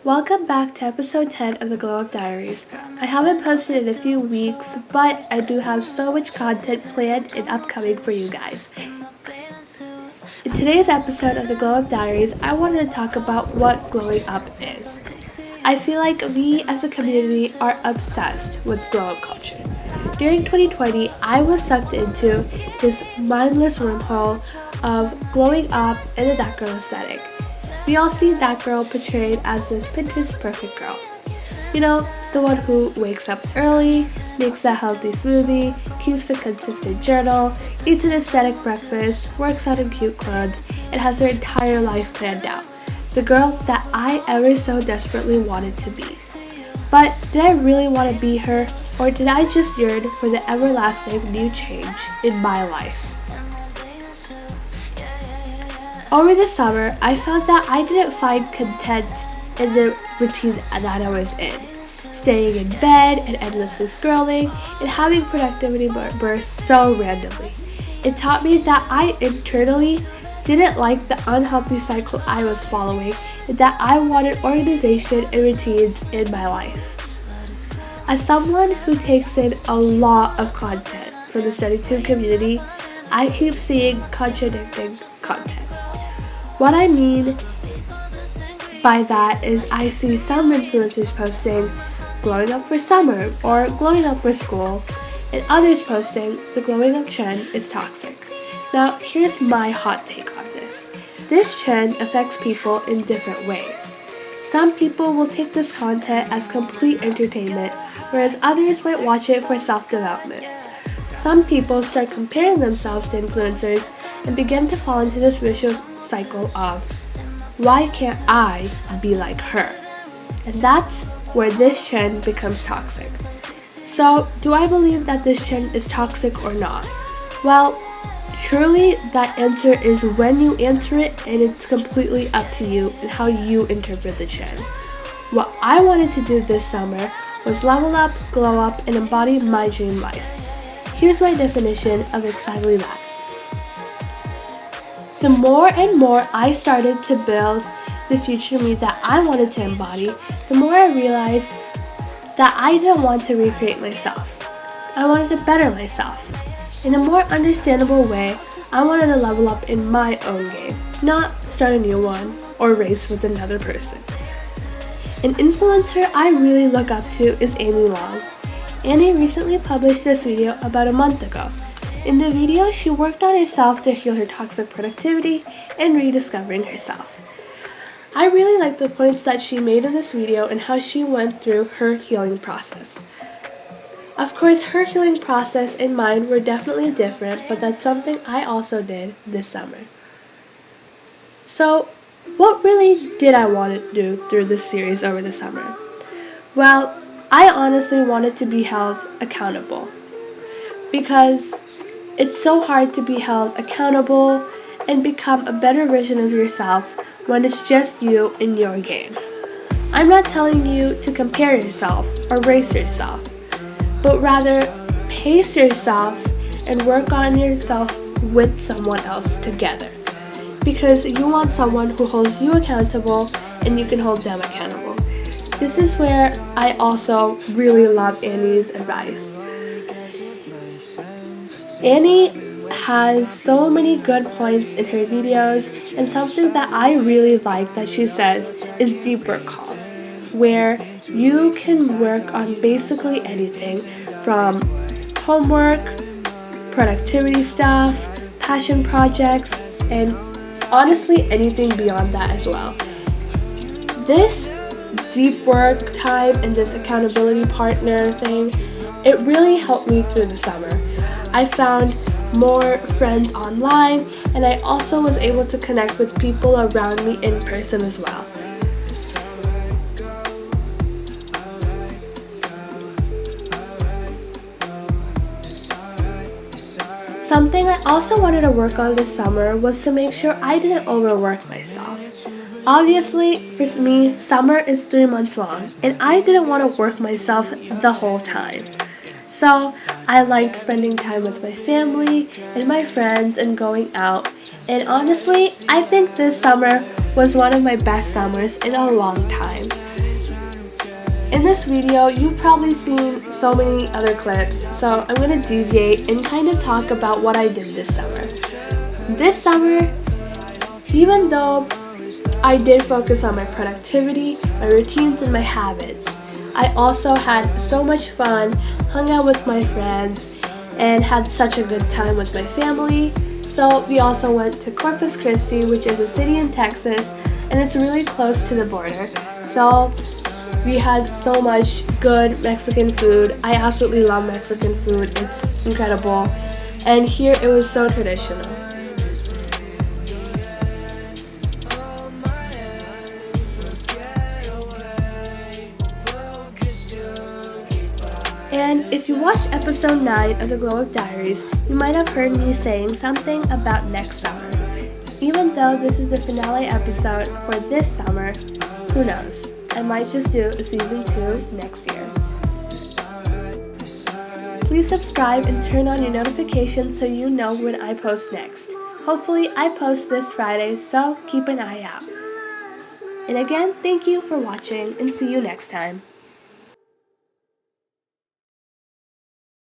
Welcome back to episode 10 of the Glow Up Diaries. I haven't posted in a few weeks, but I do have so much content planned and upcoming for you guys. In today's episode of the Glow Up Diaries, I wanted to talk about what glowing up is. I feel like we as a community are obsessed with glow up culture. During 2020, I was sucked into this mindless wormhole of glowing up and the that girl aesthetic. We all see that girl portrayed as this Pinterest perfect girl. You know, the one who wakes up early, makes a healthy smoothie, keeps a consistent journal, eats an aesthetic breakfast, works out in cute clothes, and has her entire life planned out. The girl that I ever so desperately wanted to be. But did I really want to be her, or did I just yearn for the everlasting new change in my life? Over the summer, I found that I didn't find content in the routine that I was in. Staying in bed and endlessly scrolling and having productivity bursts so randomly. It taught me that I internally didn't like the unhealthy cycle I was following and that I wanted organization and routines in my life. As someone who takes in a lot of content from the StudyTube community, I keep seeing contradicting content. What I mean by that is I see some influencers posting glowing up for summer or glowing up for school, and others posting the glowing up trend is toxic. Now, here's my hot take on this. This trend affects people in different ways. Some people will take this content as complete entertainment, whereas others might watch it for self-development. Some people start comparing themselves to influencers and begin to fall into this vicious cycle of, why can't I be like her? And that's where this trend becomes toxic. So, do I believe that this trend is toxic or not? Well, truly that answer is when you answer it, and it's completely up to you and how you interpret the trend. What I wanted to do this summer was level up, glow up, and embody my dream life. Here's my definition of exactly that. The more and more I started to build the future me that I wanted to embody, the more I realized that I didn't want to recreate myself. I wanted to better myself. In a more understandable way, I wanted to level up in my own game, not start a new one or race with another person. An influencer I really look up to is Annie Long. Annie recently published this video about a month ago. In the video, she worked on herself to heal her toxic productivity and rediscovering herself. I really like the points that she made in this video and how she went through her healing process. Of course, her healing process and mine were definitely different, but that's something I also did this summer. So, what really did I want to do through this series over the summer? Well, I honestly wanted to be held accountable, because it's so hard to be held accountable and become a better version of yourself when it's just you in your game. I'm not telling you to compare yourself or race yourself, but rather pace yourself and work on yourself with someone else together. Because you want someone who holds you accountable and you can hold them accountable. This is where I also really love Annie's advice. Annie has so many good points in her videos, and something that I really like that she says is deep work calls, where you can work on basically anything from homework, productivity stuff, passion projects, and honestly anything beyond that as well. This deep work time and this accountability partner thing, it really helped me through the summer. I found more friends online, and I also was able to connect with people around me in person as well. Something I also wanted to work on this summer was to make sure I didn't overwork myself. Obviously, for me, summer is 3 months long, and I didn't want to work myself the whole time. So, I liked spending time with my family and my friends and going out. And honestly, I think this summer was one of my best summers in a long time. In this video, you've probably seen so many other clips, so I'm going to deviate and kind of talk about what I did this summer. This summer, even though I did focus on my productivity, my routines, and my habits, I also had so much fun, hung out with my friends, and had such a good time with my family. So we also went to Corpus Christi, which is a city in Texas, and it's really close to the border. So we had so much good Mexican food. I absolutely love Mexican food. It's incredible. And here it was so traditional. And if you watched episode 9 of the Glow Up Diaries, you might have heard me saying something about next summer. Even though this is the finale episode for this summer, who knows? I might just do a season 2 next year. Please subscribe and turn on your notifications so you know when I post next. Hopefully I post this Friday, so keep an eye out. And again, thank you for watching and see you next time.